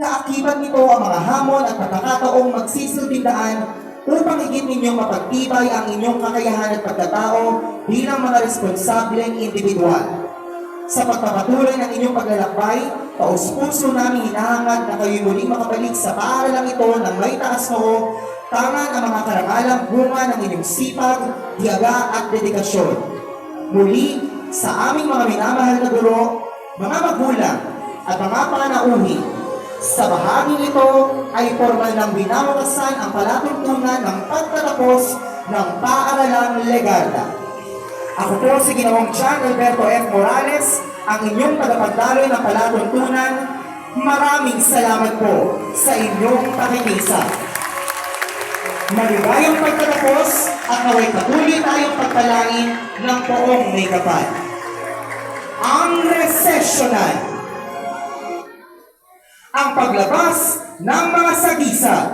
Kaakibat nito ang mga hamon at pagkakataong magsisilbing daan upang higit ninyong mapagtibay ang inyong kakayahan at pagkatao bilang mga responsableng individual. Sa pagpapatuloy ng inyong paglalakbay, taos-puso namin hinahangad na kayo'y muling makabalik sa paaralang ito ng may taas noo, tangan ang mga karangalang bunga ng inyong sipag, tiyaga at dedikasyon. Muli, sa aming mga minamahal na guro, mga magulang at mga panauhi, sa bahaging ito ay formal ng binawakasan ang palatuntunan ng pagtatapos ng paaralang Legarda. Ako po si Ginoong John Alberto F. Morales, ang inyong tagapagdaloy ng palatuntunan. Maraming salamat po sa inyong pakikisa. Maligayang pagtatapos at naway patuloy tayong pagpalain ng poong may kapal. Ang resesyonan. Ang paglabas ng mga sagisag.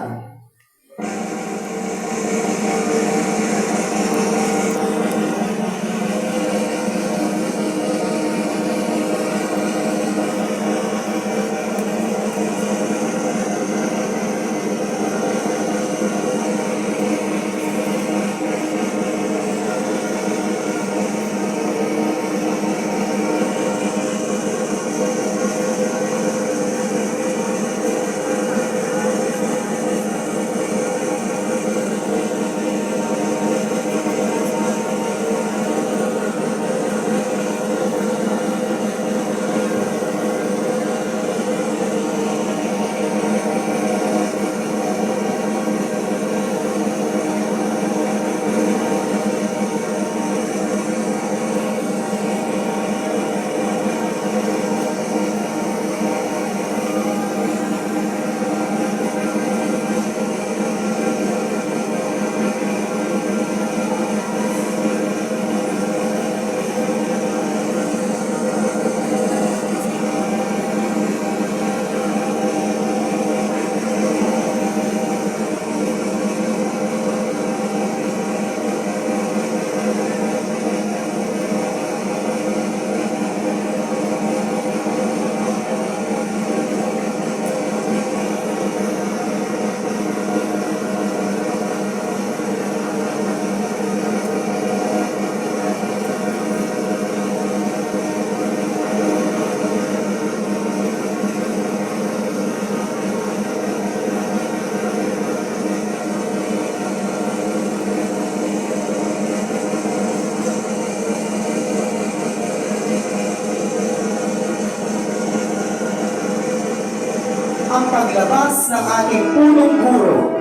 Ang paglabas ng ating punong guro.